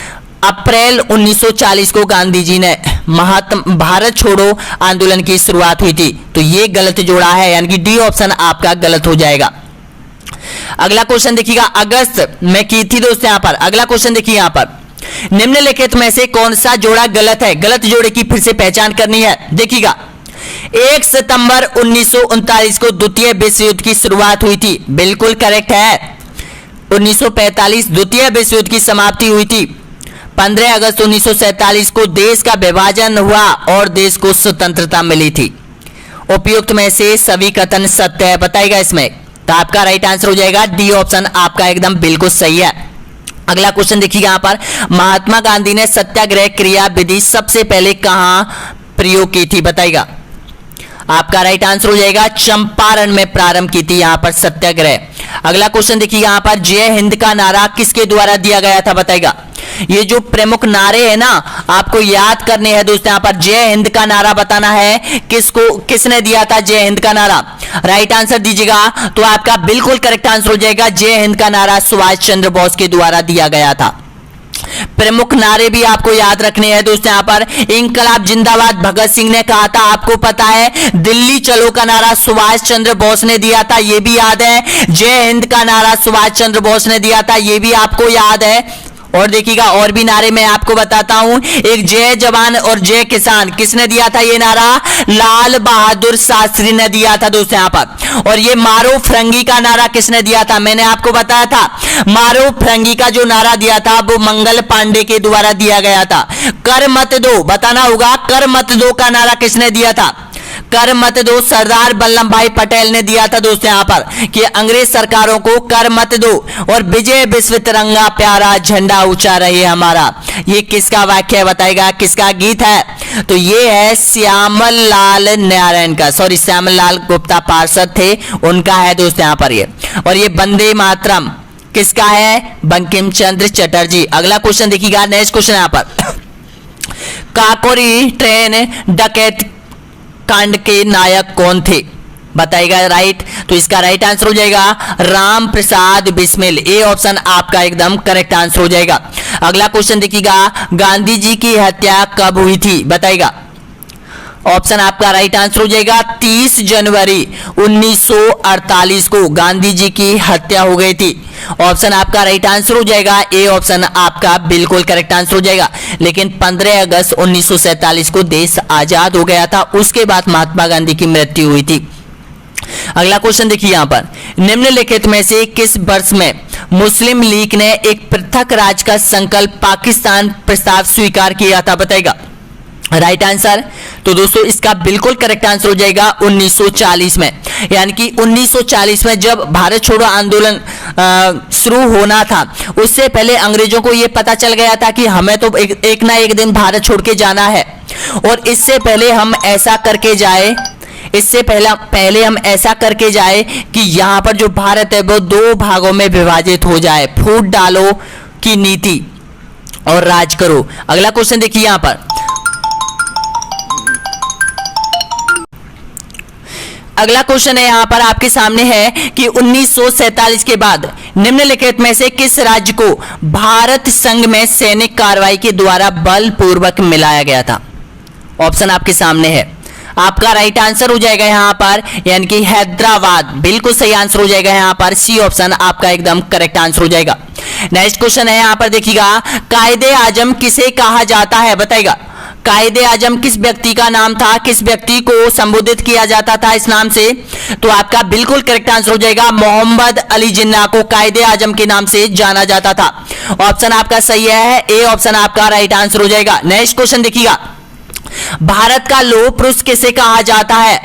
A: अप्रैल 1940 को गांधी जी ने भारत छोड़ो आंदोलन की शुरुआत हुई थी, तो यह गलत जोड़ा है, यानी कि डी ऑप्शन आपका गलत हो जाएगा। अगला क्वेश्चन देखिएगा, अगस्त में की थी दोस्तों। यहां पर अगला क्वेश्चन देखिए, यहां पर निम्नलिखित में से कौन सा जोड़ा गलत है, गलत जोड़े की फिर से पहचान करनी है। देखिएगा 1 सितंबर 1939 को द्वितीय विश्व युद्ध की शुरुआत हुई थी, बिल्कुल करेक्ट है। 1945 द्वितीय विश्व युद्ध की समाप्ति हुई थी। 15 अगस्त 1947 को देश का विभाजन हुआ और देश को स्वतंत्रता मिली थी। उपयुक्त में से सभी कथन सत्य है, बताइएगा इसमें, तो आपका राइट आंसर हो जाएगा डी ऑप्शन आपका एकदम बिल्कुल सही है। अगला क्वेश्चन देखिएगा, यहां पर महात्मा गांधी ने सत्याग्रह क्रिया विधि सबसे पहले कहां प्रयोग की थी, बताइएगा। आपका राइट आंसर हो जाएगा चंपारण में प्रारंभ की थी यहां पर सत्याग्रह। अगला क्वेश्चन देखिए, यहां पर जय हिंद का नारा किसके द्वारा दिया गया था, बताइएगा। ये जो प्रमुख नारे हैं ना आपको याद करने हैं दोस्तों। यहां पर जय हिंद का नारा बताना है किसने दिया था जय हिंद का नारा, राइट आंसर दीजिएगा तो आपका बिल्कुल करेक्ट आंसर हो जाएगा। जय हिंद का नारा सुभाष चंद्र बोस के द्वारा दिया गया था। प्रमुख नारे भी आपको याद रखने हैं दोस्तों। यहां पर इंकलाब जिंदाबाद भगत सिंह ने कहा था, आपको पता है। दिल्ली चलो का नारा सुभाष चंद्र बोस ने दिया था, यह भी याद है। जय हिंद का नारा सुभाष चंद्र बोस ने दिया था, यह भी आपको याद है। और देखिएगा और भी नारे मैं आपको बताता हूं। एक जय जवान और जय किसान, किसने दिया था ये नारा? लाल बहादुर शास्त्री ने दिया था दोस्तों यहाँ पर। और ये मारो फरंगी का नारा किसने दिया था? मैंने आपको बताया था मारो फरंगी का जो नारा दिया था वो मंगल पांडे के द्वारा दिया गया था। कर मत दो, बताना होगा कर मत दो का नारा किसने दिया था? कर मत दो सरदार वल्लभ भाई पटेल ने दिया था दोस्तों यहाँ पर, कि अंग्रेज सरकारों को कर मत दो और विजय विश्व तिरंगा प्यारा झंडा ऊंचा रहे हमारा। ये किसका वाक्य है बताएगा, किसका गीत है? तो ये है श्यामल लाल नारायण का, सॉरी श्यामल लाल गुप्ता पार्षद थे, उनका है दोस्तों यहाँ पर ये। और ये वंदे मातरम किसका है? बंकिम चंद्र चटर्जी। अगला क्वेश्चन देखिएगा, नेक्स्ट क्वेश्चन यहाँ पर, काकोरी ट्रेन डकैत कांड के नायक कौन थे? बताइएगा राइट। तो इसका राइट आंसर हो जाएगा राम प्रसाद बिस्मिल। ए ऑप्शन आपका एकदम करेक्ट आंसर हो जाएगा। अगला क्वेश्चन देखिएगा, गांधी जी की हत्या कब हुई थी? बताइएगा। ऑप्शन आपका राइट आंसर हो जाएगा 30 जनवरी 1948 को गांधी जी की हत्या हो गई थी। ऑप्शन आपका राइट आंसर हो जाएगा ए ऑप्शन आपका बिल्कुल करेक्ट आंसर हो जाएगा। लेकिन 15 अगस्त 1947 को देश आजाद हो गया था, उसके बाद महात्मा गांधी की मृत्यु हुई थी। अगला क्वेश्चन देखिए यहां पर, निम्नलिखित में से किस वर्ष में मुस्लिम लीग ने एक पृथक राज्य का संकल्प पाकिस्तान प्रस्ताव स्वीकार किया था? बताएगा राइट आंसर। तो दोस्तों इसका बिल्कुल करेक्ट आंसर हो जाएगा 1940 में। यानी कि 1940 में जब भारत छोड़ो आंदोलन शुरू होना था, उससे पहले अंग्रेजों को यह पता चल गया था कि हमें तो एक ना एक दिन भारत छोड़ के जाना है, और इससे पहले हम ऐसा करके जाए, इससे पहले हम ऐसा करके जाए कि यहां पर जो भारत है वो 2 भागों में विभाजित हो जाए। फूट डालो की नीति और राज करो। अगला क्वेश्चन देखिए यहां पर, अगला क्वेश्चन है यहां पर आपके सामने है कि 1947 के बाद निम्नलिखित में से किस राज्य को भारत संघ में सैनिक कार्रवाई के द्वारा बलपूर्वक मिलाया गया था? ऑप्शन आपके सामने है। आपका राइट आंसर हो जाएगा यहां पर यानी कि हैदराबाद, बिल्कुल सही आंसर हो जाएगा यहां पर। सी ऑप्शन आपका एकदम करेक्ट आंसर हो जाएगा। नेक्स्ट क्वेश्चन है यहां पर देखिएगा, कायदे आजम किसे कहा जाता है? बताएगा। कायदे आजम किस व्यक्ति का नाम था, किस व्यक्ति को संबोधित किया जाता था इस नाम से? तो आपका बिल्कुल करेक्ट आंसर हो जाएगा मोहम्मद अली जिन्ना को कायदे आजम के नाम से जाना जाता था। ऑप्शन आपका सही है, ए ऑप्शन आपका राइट आंसर हो जाएगा। नेक्स्ट क्वेश्चन देखिएगा, भारत का लौह पुरुष किसे कहा जाता है?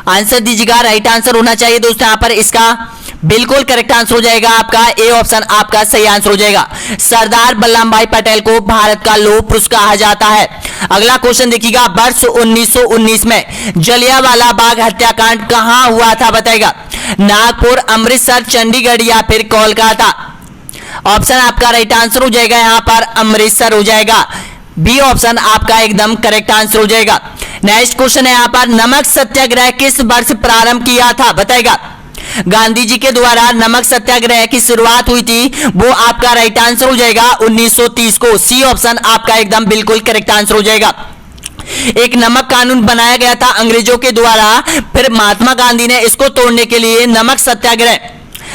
A: आंसर दीजिएगा, राइट आंसर होना चाहिए दोस्तों यहां पर। इसका बिल्कुल करेक्ट आंसर हो जाएगा आपका ए ऑप्शन आपका सही आंसर हो जाएगा। सरदार वल्लभ भाई पटेल को भारत का लौह पुरुष कहा जाता है। अगला क्वेश्चन देखिएगा, वर्ष 1919 में जलियांवाला बाग हत्याकांड कहां हुआ था? बताएगा। नागपुर, अमृतसर, चंडीगढ़ या फिर कोलकाता? ऑप्शन आपका राइट आंसर हो जाएगा यहां पर अमृतसर हो जाएगा। बी ऑप्शन आपका एकदम करेक्ट आंसर हो जाएगा। नेक्स्ट क्वेश्चन है यहां पर, नमक सत्याग्रह किस वर्ष प्रारंभ किया था? बताएगा। गांधी जी के द्वारा नमक सत्याग्रह की शुरुआत हुई थी, वो आपका राइट आंसर हो जाएगा 1930 को। सी ऑप्शन आपका एकदम बिल्कुल करेक्ट आंसर हो जाएगा। एक नमक कानून बनाया गया था अंग्रेजों के द्वारा, फिर महात्मा गांधी ने इसको तोड़ने के लिए नमक सत्याग्रह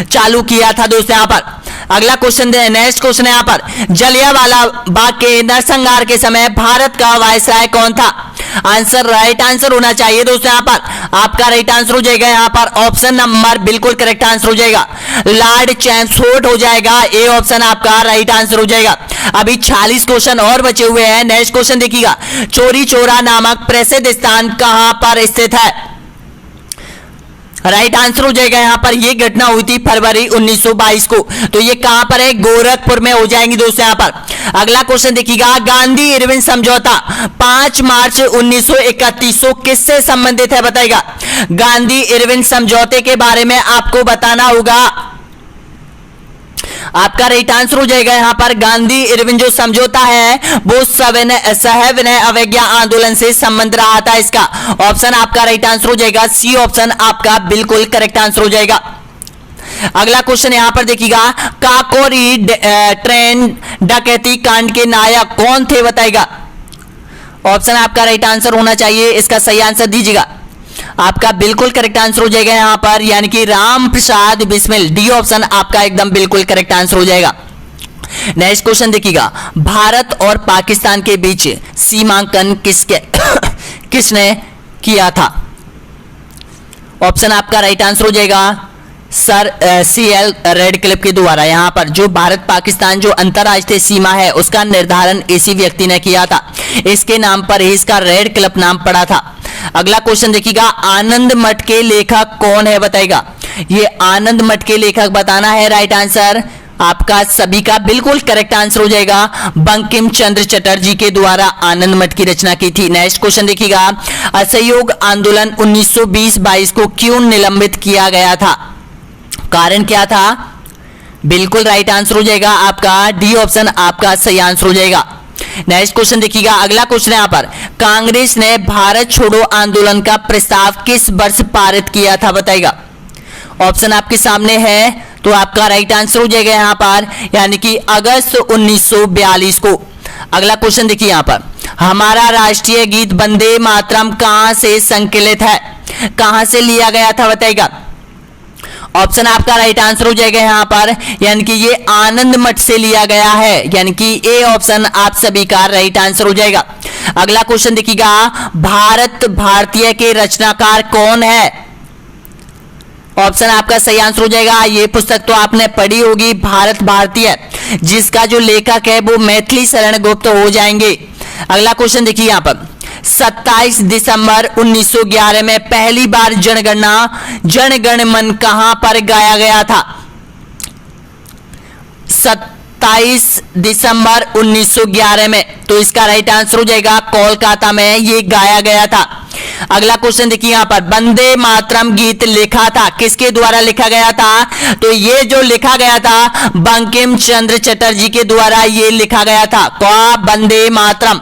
A: चालू किया था दोस्तों यहां पर। अगला क्वेश्चन, नेक्स्ट क्वेश्चन है यहां पर, जलियांवाला बाग के नरसंहार के समय भारत का वायसराय कौन था? आंसर राइट आंसर होना चाहिए दोस्तों यहां पर। आपका राइट आंसर हो जाएगा यहां पर ऑप्शन नंबर बिल्कुल करेक्ट आंसर हो जाएगा, लॉर्ड चैम्सफोर्ड हो जाएगा। ए ऑप्शन आपका राइट आंसर हो जाएगा। अभी 46 क्वेश्चन और बचे हुए हैं। नेक्स्ट क्वेश्चन देखिएगा, चोरी चोरा नामक प्रसिद्ध स्थान कहां पर स्थित है? राइट आंसर हो जाएगा यहां पर, यह घटना हुई थी फरवरी 1922 को। तो ये कहां पर है? गोरखपुर में हो जाएंगी दोस्तों यहां पर। अगला क्वेश्चन देखिएगा, गांधी इरविन समझौता 5 मार्च 1931 किससे संबंधित है? बताएगा। गांधी इरविन समझौते के बारे में आपको बताना होगा। आपका राइट आंसर हो जाएगा यहां पर, गांधी इरविन जो समझौता है वो सविनय अवज्ञा आंदोलन से संबंध रहा था इसका। ऑप्शन आपका राइट आंसर हो जाएगा, सी ऑप्शन आपका बिल्कुल करेक्ट आंसर हो जाएगा। अगला क्वेश्चन यहां पर देखिएगा, काकोरी ट्रेन डकैती कांड के नायक कौन थे? बताएगा। ऑप्शन आपका राइट आंसर होना चाहिए, इसका सही आंसर दीजिएगा। आपका बिल्कुल करेक्ट आंसर हो जाएगा यहां पर यानी कि राम प्रसाद बिस्मिल। डी ऑप्शन आपका एकदम बिल्कुल करेक्ट आंसर हो जाएगा। नेक्स्ट क्वेश्चन देखिएगा, भारत और पाकिस्तान के बीच सीमांकन किसने किया था? ऑप्शन आपका राइट आंसर हो जाएगा सर CL रेडक्लिफ के द्वारा। यहां पर जो भारत पाकिस्तान जो अंतरराष्ट्रीय सीमा है उसका निर्धारण इसी व्यक्ति ने किया था, इसके नाम पर ही इसका रेडक्लिफ नाम पड़ा था। अगला क्वेश्चन देखिएगा, आनंद मठ के लेखक कौन है बताएगा? ये आनंद मठ के लेखक बताना है, राइट आंसर आपका सभी का बिल्कुल करेक्ट आंसर हो जाएगा, बंकिम चंद्र चटर्जी के द्वारा आनंद मठ की रचना की थी। नेक्स्ट क्वेश्चन देखिएगा, असहयोग आंदोलन 1920-22 को क्यों निलंबित किया गया था? कारण क्या था? बिल्कुल राइट आंसर हो जाएगा आपका डी ऑप्शन आपका सही आंसर हो जाएगा। नेक्स्ट क्वेश्चन देखिएगा, अगला क्वेश्चन यहां पर, कांग्रेस ने भारत छोड़ो आंदोलन का प्रस्ताव किस वर्ष पारित किया था बताएगा? ऑप्शन आपके सामने है, तो आपका राइट आंसर हो जाएगा यहां पर, यानी कि अगस्त 1942 को। अगला क्वेश्चन देखिए यहां पर, हमारा राष्ट्रीय गीत वंदे मातरम कहां से संकलित है? कहां से लिया गया था बताएगा? ऑप्शन आपका राइट आंसर हो जाएगा यहां पर, यानी कि ये आनंद मठ से लिया गया है, यानी कि ए ऑप्शन आप सभी का राइट आंसर हो जाएगा। अगला क्वेश्चन देखिएगा, भारत भारतीय के रचनाकार कौन है? ऑप्शन आपका सही आंसर हो जाएगा, ये पुस्तक तो आपने पढ़ी होगी भारत भारतीय, जिसका जो लेखक है वो मैथिली शरण गुप्त हो जाएंगे। अगला क्वेश्चन देखिए यहां पर, 27 दिसंबर 1911 में पहली बार जनगण मन कहां पर गाया गया था? 27 दिसंबर 1911 में, तो इसका राइट आंसर हो जाएगा कोलकाता में ये गाया गया था। अगला क्वेश्चन देखिए यहां पर, वंदे मातरम गीत लिखा था किसके द्वारा लिखा गया था? तो ये जो लिखा गया था बंकिम चंद्र चटर्जी के द्वारा ये लिखा गया था, वंदे मातरम।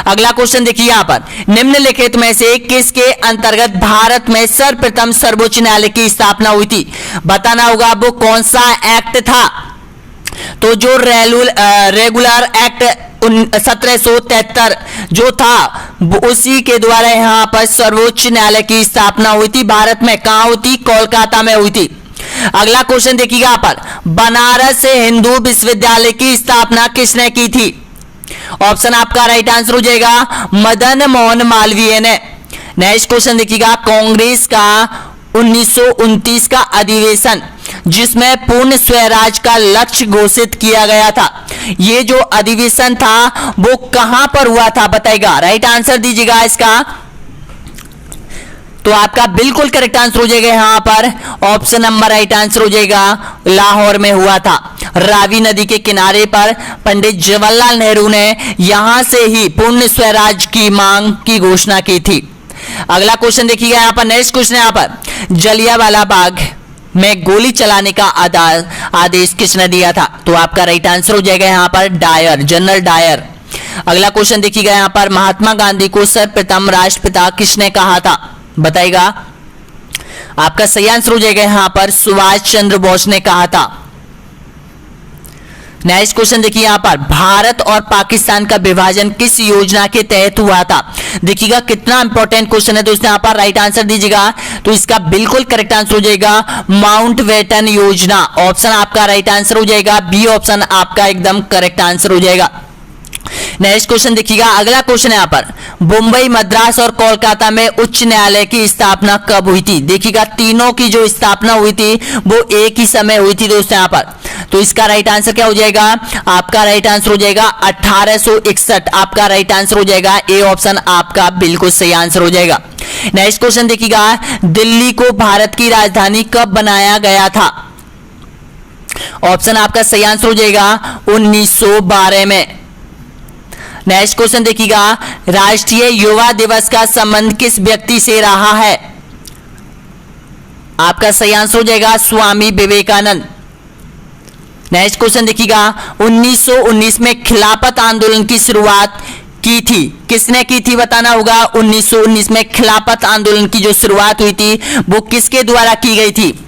A: अगला क्वेश्चन देखिए यहां पर, निम्नलिखित में से किसके अंतर्गत भारत में सर्वप्रथम सर्वोच्च न्यायालय की स्थापना हुई थी? बताना होगा वो कौन सा एक्ट था? तो जो रेगुलर एक्ट 1773 जो था उसी के द्वारा यहां पर सर्वोच्च न्यायालय की स्थापना हुई थी। भारत में कहां हुई थी? कोलकाता में हुई थी। अगला क्वेश्चन देखिएगा यहां पर, बनारस हिंदू विश्वविद्यालय की स्थापना किसने की थी? ऑप्शन आपका राइट आंसर हो जाएगा मदन मोहन मालवीय ने। नेक्स्ट क्वेश्चन देखिएगा, कांग्रेस का 1929 का अधिवेशन जिसमें पूर्ण स्वराज का लक्ष्य घोषित किया गया था, ये जो अधिवेशन था वो कहां पर हुआ था बताएगा? राइट आंसर दीजिएगा इसका, तो आपका बिल्कुल करेक्ट आंसर हो जाएगा यहां पर ऑप्शन नंबर राइट आंसर हो जाएगा लाहौर में हुआ था। रावी नदी के किनारे पर पंडित जवाहरलाल नेहरू ने यहां से ही पूर्ण स्वराज की मांग की घोषणा की थी। अगला क्वेश्चन देखिएगा यहां पर, नेक्स्ट क्वेश्चन यहां पर, जलियांवाला बाग में गोली चलाने का आदेश किसने दिया था? तो आपका राइट आंसर हो जाएगा यहां पर डायर, जनरल डायर। अगला क्वेश्चन देखिएगा यहां पर, महात्मा गांधी को सर्वप्रथम राष्ट्रपिता किसने कहा था बताएगा? आपका सही आंसर हो जाएगा यहां पर सुभाष चंद्र बोस ने कहा था। नेक्स्ट क्वेश्चन देखिए यहां पर, भारत और पाकिस्तान का विभाजन किस योजना के तहत हुआ था? देखिएगा कितना इंपॉर्टेंट क्वेश्चन है दोस्तों, यहां पर राइट आंसर दीजिएगा, तो इसका बिल्कुल करेक्ट आंसर हो जाएगा माउंटबेटन योजना। ऑप्शन आपका राइट आंसर हो जाएगा बी ऑप्शन आपका एकदम करेक्ट आंसर हो जाएगा। नेक्स्ट क्वेश्चन देखिएगा, अगला क्वेश्चन यहां पर, मुंबई, मद्रास और कोलकाता में उच्च न्यायालय की स्थापना कब हुई थी? देखिएगा तीनों की जो स्थापना हुई थी वो एक ही समय हुई थी दोस्तों यहां पर, तो इसका राइट आंसर क्या हो जाएगा? आपका राइट आंसर हो जाएगा 1861, आपका राइट आंसर हो जाएगा ए ऑप्शन आपका बिल्कुल सही आंसर हो जाएगा। नेक्स्ट क्वेश्चन देखिएगा, दिल्ली को भारत की राजधानी कब बनाया गया था? ऑप्शन आपका सही आंसर हो जाएगा 1912 में। नेक्स्ट क्वेश्चन देखिएगा, राष्ट्रीय युवा दिवस का संबंध किस व्यक्ति से रहा है? आपका सही आंसर हो जाएगा स्वामी विवेकानंद। नेक्स्ट क्वेश्चन देखिएगा, 1919 में खिलाफत आंदोलन की शुरुआत की थी, किसने की थी बताना होगा? 1919 में खिलाफत आंदोलन की जो शुरुआत हुई थी वो किसके द्वारा की गई थी?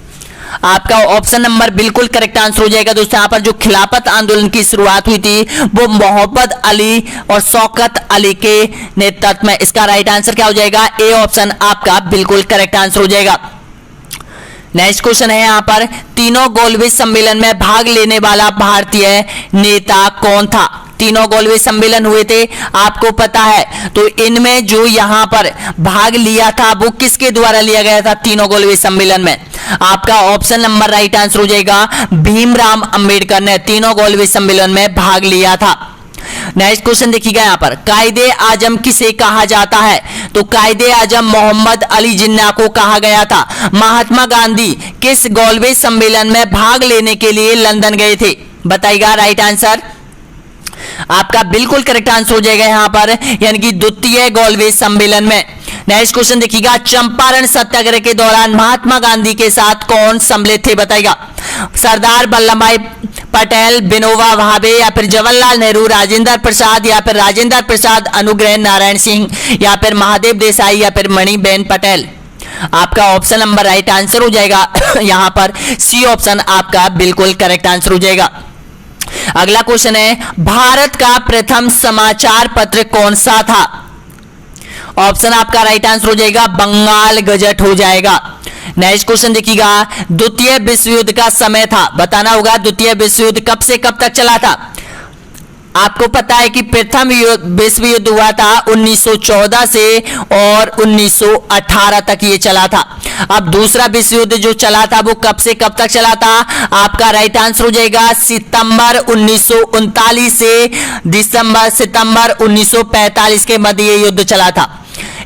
A: आपका ऑप्शन नंबर बिल्कुल करेक्ट आंसर हो जाएगा दोस्तों। यहां पर जो खिलाफत आंदोलन की शुरुआत हुई थी वो मोहम्मद अली और शौकत अली के नेतृत्व में, इसका राइट आंसर क्या हो जाएगा? ए ऑप्शन आपका बिल्कुल करेक्ट आंसर हो जाएगा। नेक्स्ट क्वेश्चन है यहाँ पर, तीनों गोलमेज सम्मेलन में भाग लेने वाला भारतीय नेता कौन था? तीनों गोलमेज सम्मेलन हुए थे, आपको पता है। तो इनमें जो यहाँ पर भाग लिया था वो किसके द्वारा लिया गया था तीनों गोलमेज सम्मेलन में? आपका ऑप्शन नंबर राइट आंसर हो जाएगा भीमराव अंबेडकर ने तीनों गोलमेज सम्मेलन में भाग लिया था। नेक्स्ट क्वेश्चन देखिएगा यहाँ पर, कायदे आजम किसे कहा जाता है? तो कायदे आजम मोहम्मद अली जिन्ना को कहा गया था। महात्मा गांधी किस गोलमेज सम्मेलन में भाग लेने के लिए लंदन गए थे? बताइएगा राइट आंसर। आपका बिल्कुल करेक्ट आंसर हो जाएगा यहाँ पर, यानी कि द्वितीय गोलमेज सम्मेलन में। नेक्स्ट क्वेश्चन देखिएगा, चंपारण सत्याग्रह के दौरान महात्मा गांधी के साथ कौन सम्मिलित थे? बताइएगा। सरदार वल्लभ भाई पटेल, विनोबा भावे, या फिर जवाहरलाल नेहरू, राजेंद्र प्रसाद, या फिर राजेंद्र प्रसाद, अनुग्रह नारायण सिंह, या फिर महादेव देसाई, या फिर मणिबेन पटेल। आपका ऑप्शन नंबर राइट आंसर हो जाएगा यहाँ पर सी ऑप्शन आपका बिल्कुल करेक्ट आंसर हो जाएगा। अगला क्वेश्चन है, भारत का प्रथम समाचार पत्र कौन सा था? ऑप्शन आपका राइट आंसर हो जाएगा बंगाल गजट हो जाएगा। नेक्स्ट क्वेश्चन देखिएगा, द्वितीय विश्व युद्ध का समय था, बताना होगा द्वितीय विश्व युद्ध कब से कब तक चला था? आपको पता है कि प्रथम विश्व युद्ध हुआ था 1914 से और 1918 तक ये चला था। अब दूसरा विश्व युद्ध जो चला था वो कब से कब तक चला था? आपका राइट आंसर हो जाएगा सितंबर 1939 से सितंबर 1945 के मध्य ये युद्ध चला था।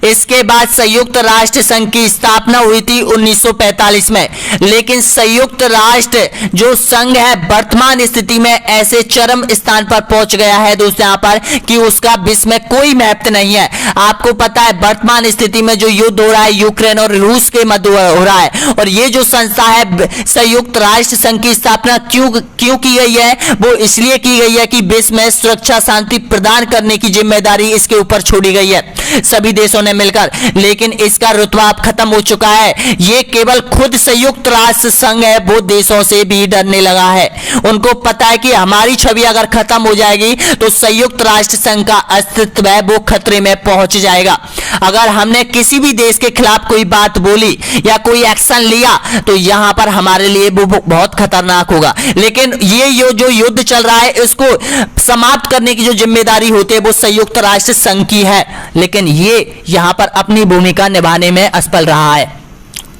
A: इसके बाद संयुक्त राष्ट्र संघ की स्थापना हुई थी 1945 में, लेकिन संयुक्त राष्ट्र जो संघ है वर्तमान स्थिति में ऐसे चरम स्थान पर पहुंच गया है दोस्तों यहाँ पर कि उसका विश्व में कोई महत्व नहीं है। आपको पता है वर्तमान स्थिति में जो युद्ध हो रहा है यूक्रेन और रूस के मध्य हो रहा है, और ये जो संस्था है संयुक्त राष्ट्र संघ की स्थापना क्यों की गई है? वो इसलिए की गई है कि विश्व में सुरक्षा शांति प्रदान करने की जिम्मेदारी इसके ऊपर छोड़ी गई है सभी देशों ने मिलकर, लेकिन इसका रुतबा अब खत्म हो चुका है। ये केवल खुद संयुक्त राष्ट्र संघ है वो देशों से भी डरने लगा है। उनको पता है कि हमारी छवि अगर खत्म हो जाएगी तो संयुक्त राष्ट्र संघ का अस्तित्व है वो खतरे में पहुंच जाएगा। अगर हमने किसी भी देश के खिलाफ कोई बात बोली या कोई एक्शन लिया तो यहां पर हमारे लिए वो बहुत खतरनाक होगा। लेकिन ये जो युद्ध चल रहा है इसको समाप्त करने की जो जिम्मेदारी होती है वो संयुक्त राष्ट्र संघ की है, लेकिन ये यहां पर अपनी भूमिका निभाने में असफल रहा है।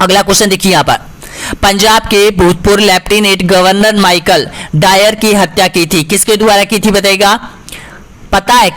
A: अगला क्वेश्चन देखिए यहाँ पर, पंजाब के भूतपूर्व लेफ्टिनेंट गवर्नर माइकल डायर की हत्या की थी, किसके द्वारा की थी? बताएगा। पता है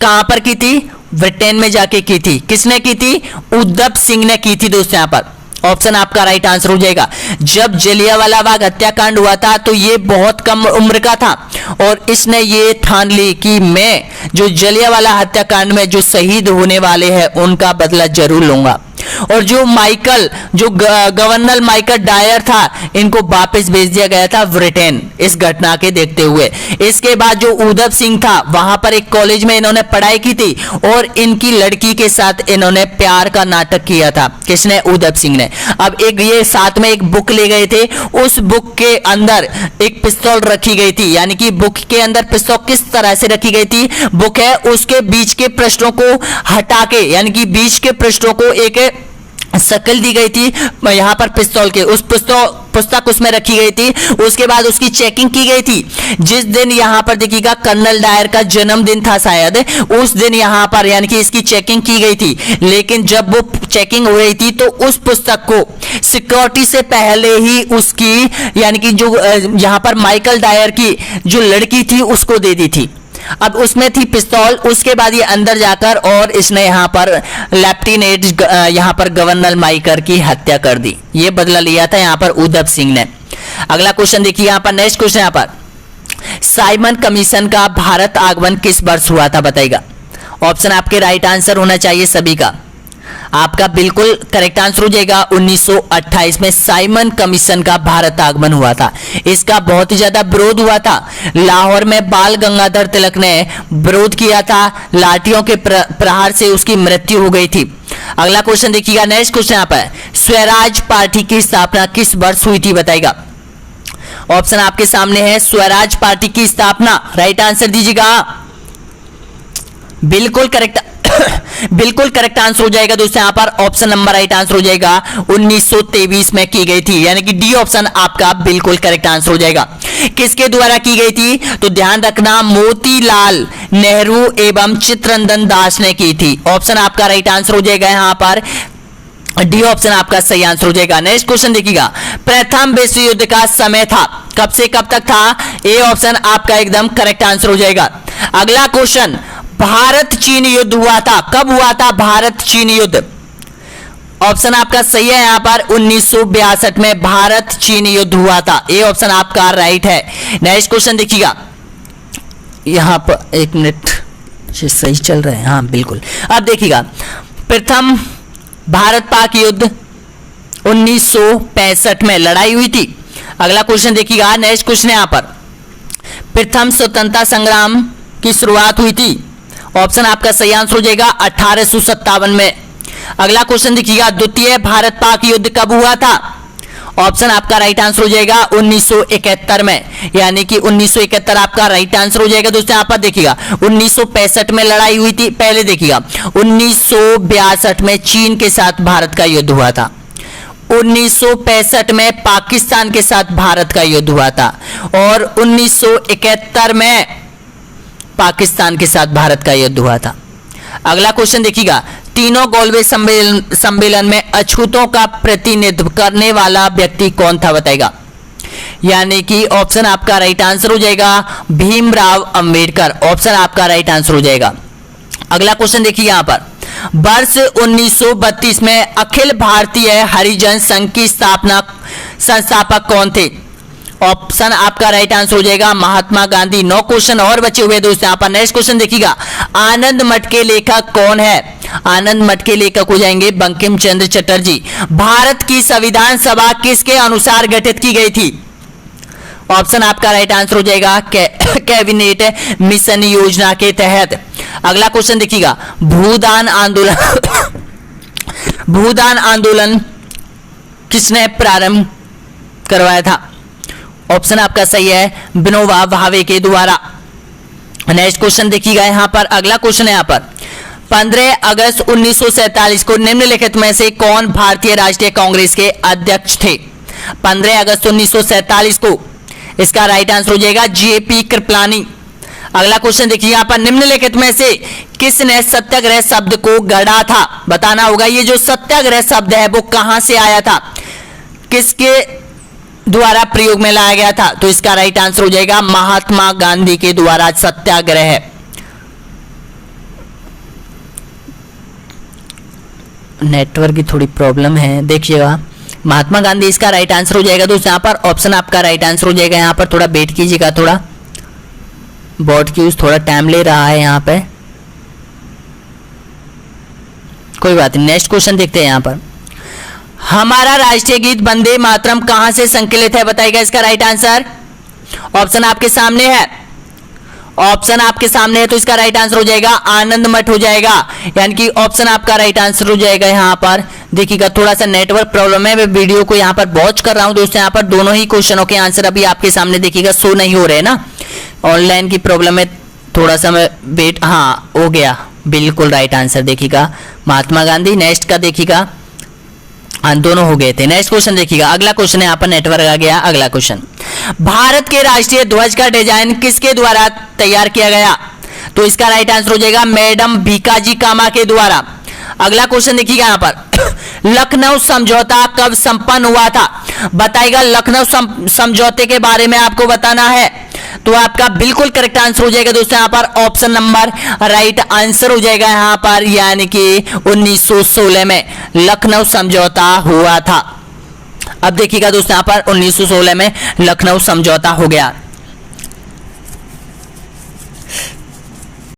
A: कहां पर की थी? ब्रिटेन में जाके की थी। किसने की थी? उद्धव सिंह ने की थी दोस्तों यहाँ पर। ऑप्शन आपका राइट आंसर हो जाएगा। जब जलियांवाला बाग हत्याकांड हुआ था तो ये बहुत कम उम्र का था और इसने ये ठान ली कि मैं जो जलियांवाला हत्याकांड में जो शहीद होने वाले हैं उनका बदला जरूर लूंगा। और जो गवर्नर माइकल डायर था इनको वापस भेज दिया गया था ब्रिटेन इस घटना के देखते हुए। इसके बाद जो उद्धव सिंह था वहां पर एक कॉलेज में इन्होंने पढ़ाई की थी और इनकी लड़की के साथ इन्होंने प्यार का नाटक किया था। किसने? उद्धव सिंह ने। अब ये साथ में एक बुक ले गए थे, उस बुक के अंदर एक पिस्तौल रखी गई थी, यानी कि बुक के अंदर पिस्तौल किस तरह से रखी गई थी? बुक है उसके बीच के पृष्ठों को हटा के, यानी कि बीच के पृष्ठों को एक शक्ल दी गई थी यहाँ पर पिस्तौल के, उस पुस्तक उसमें रखी गई थी। उसके बाद उसकी चेकिंग की गई थी। जिस दिन यहाँ पर देखिएगा कर्नल डायर का जन्मदिन था शायद, उस दिन यहाँ पर यानी कि इसकी चेकिंग की गई थी। लेकिन जब वो चेकिंग हो रही थी तो उस पुस्तक को सिक्योरिटी से पहले ही उसकी यानी कि जो यहाँ पर माइकल डायर की जो लड़की थी उसको दे दी थी। अब उसमें थी पिस्तौल। उसके बाद ये अंदर जाकर और इसने यहाँ पर लेफ्टिनेंट यहाँ पर गवर्नर माइकल की हत्या कर दी। ये बदला लिया था यहाँ पर उद्धव सिंह ने। अगला क्वेश्चन देखिए यहाँ पर, नेक्स्ट क्वेश्चन यहाँ पर, साइमन कमीशन का भारत आगमन किस वर्ष हुआ था? बताइएगा। ऑप्शन आपके राइट आंसर होना चाहिए सभी का। आपका बिल्कुल करेक्ट आंसर हो जाएगा 1928 में साइमन कमीशन का भारत आगमन हुआ था। इसका बहुत ही ज्यादा विरोध हुआ था। लाहौर में बाल गंगाधर तिलक ने विरोध किया था, लाठियों के प्रहार से उसकी मृत्यु हो गई थी। अगला क्वेश्चन देखिएगा, नेक्स्ट क्वेश्चन यहाँ पर, स्वराज पार्टी की स्थापना किस वर्ष हुई थी? बताइएगा। ऑप्शन आपके सामने है, स्वराज पार्टी की स्थापना राइट आंसर दीजिएगा। बिल्कुल करेक्ट बिल्कुल करेक्ट आंसर हो जाएगा दोस्तों यहाँ पर ऑप्शन नंबर राइट आंसर हो जाएगा 1923 में की गई थी, यानी कि डी ऑप्शन आपका बिल्कुल करेक्ट आंसर हो जाएगा। किसके द्वारा की गई थी? तो ध्यान रखना मोतीलाल नेहरू एवं चित्तरंजन दास ने की थी। ऑप्शन आपका राइट आंसर हो जाएगा यहाँ पर डी ऑप्शन आपका सही आंसर हो जाएगा। नेक्स्ट क्वेश्चन देखिएगा, प्रथम विश्व युद्ध का समय था, कब से कब तक था? ए ऑप्शन आपका एकदम करेक्ट आंसर हो जाएगा। अगला क्वेश्चन, भारत चीन युद्ध हुआ था, कब हुआ था भारत चीन युद्ध? ऑप्शन आपका सही है यहाँ पर 1962 में भारत चीन युद्ध हुआ था। ए ऑप्शन आपका राइट है। नेक्स्ट क्वेश्चन देखिएगा, यहां पर एक मिनट, ये सही चल रहा है, हाँ बिल्कुल। अब देखिएगा, प्रथम भारत पाक युद्ध 1965 में लड़ाई हुई थी। अगला क्वेश्चन देखिएगा, नेक्स्ट क्वेश्चन यहाँ पर, प्रथम स्वतंत्रता संग्राम की शुरुआत हुई थी। ऑप्शन आपका सही आंसर हो जाएगा 1857 में। अगला क्वेश्चन देखिएगा, द्वितीय भारत पाक युद्ध कब हुआ था? ऑप्शन आपका राइट आंसर हो जाएगा 1971 में, यानी कि 1971 आपका राइट आंसर हो जाएगा। दोस्तों यहाँ पर देखिएगा 1965 में लड़ाई हुई थी। पहले देखिएगा 1962 में चीन के साथ भारत का युद्ध हुआ था, 1965 में पाकिस्तान के साथ भारत का युद्ध हुआ था और 1971 में पाकिस्तान के साथ भारत का युद्ध हुआ था। अगला क्वेश्चन देखिएगा, तीनों गोलवे सम्मेलन में अछूतों का प्रतिनिधित्व करने वाला व्यक्ति कौन था बताएगा? यानी कि ऑप्शन आपका राइट आंसर हो जाएगा भीमराव अंबेडकर। ऑप्शन आपका राइट आंसर हो जाएगा। अगला क्वेश्चन देखिए यहां पर, वर्ष 1932 में अखिल भारतीय हरिजन संघ की स्थापना संस्थापक कौन थे? ऑप्शन आपका राइट आंसर हो जाएगा महात्मा गांधी। 9 क्वेश्चन और बचे हुए दोस्तों यहाँ पर। नेक्स्ट क्वेश्चन देखिएगा, आनंद मठ के लेखक कौन है? आनंद मठ के लेखक हो जाएंगे बंकिम चंद्र चटर्जी। भारत की संविधान सभा किसके अनुसार गठित की गई थी? ऑप्शन आपका राइट आंसर हो जाएगा कैबिनेट मिशन योजना के तहत। अगला क्वेश्चन देखिएगा, भूदान आंदोलन किसने प्रारंभ करवाया था? ऑप्शन आपका सही है विनोबा भावे के द्वारा। नेक्स्ट क्वेश्चन देखिएगा यहाँ पर। अगला क्वेश्चन है यहाँ पर, 15 अगस्त 1947 को निम्नलिखित में से कौन भारतीय राष्ट्रीय कांग्रेस के अध्यक्ष थे? 15 अगस्त 1947 को इसका राइट आंसर हो जाएगा जेपी कृपलानी। अगला क्वेश्चन देखिए यहाँ पर, निम्नलिखित में से किसने सत्याग्रह शब्द को गढ़ा था? बताना होगा ये जो सत्याग्रह शब्द है वो कहां से आया था, किसके द्वारा प्रयोग में लाया गया था? तो इसका राइट आंसर हो जाएगा महात्मा गांधी के द्वारा सत्याग्रह। नेटवर्क की थोड़ी प्रॉब्लम है, देखिएगा महात्मा गांधी इसका राइट आंसर हो जाएगा दोस्तों यहाँ पर। ऑप्शन आपका राइट आंसर हो जाएगा। यहाँ पर थोड़ा वेट कीजिएगा, थोड़ा बोर्ड की यूज थोड़ा टाइम ले रहा है यहाँ पे, कोई बात नहीं। नेक्स्ट क्वेश्चन देखते हैं यहाँ पर, हमारा राष्ट्रीय गीत वंदे मातरम कहां से संकलित है बताइएगा इसका राइट आंसर? ऑप्शन आपके सामने है, ऑप्शन आपके सामने है तो इसका राइट आंसर हो जाएगा आनंद मठ हो जाएगा, यानी कि ऑप्शन आपका राइट आंसर हो जाएगा। यहाँ पर देखिएगा थोड़ा सा नेटवर्क प्रॉब्लम है, मैं वीडियो को यहाँ पर वॉच कर रहा हूँ दोस्तों। यहाँ पर दोनों ही क्वेश्चनों के आंसर अभी आपके सामने देखिएगा शो नहीं हो रहे ना, ऑनलाइन की प्रॉब्लम है, थोड़ा सा मैं वेट। हाँ हो गया, बिल्कुल राइट आंसर देखिएगा महात्मा गांधी। नेक्स्ट का देखिएगा दोनों हो गए थे। नेक्स्ट क्वेश्चन देखिएगा, अगला क्वेश्चन है यहाँ पर नेटवर्क आ गया। अगला क्वेश्चन, भारत के राष्ट्रीय ध्वज का डिजाइन किसके द्वारा तैयार किया गया? तो इसका राइट आंसर हो जाएगा मैडम भीकाजी कामा के द्वारा। अगला क्वेश्चन देखिएगा यहाँ पर, लखनऊ समझौता कब संपन्न हुआ था? बताइएगा, लखनऊ समझौते के बारे में आपको बताना है तो आपका बिल्कुल करेक्ट आंसर हो जाएगा दोस्तों यहाँ पर ऑप्शन नंबर राइट आंसर हो जाएगा यहाँ पर, यानी कि 1916 में लखनऊ समझौता हुआ था। अब देखिएगा दोस्तों यहाँ पर 1916 में लखनऊ समझौता हो गया।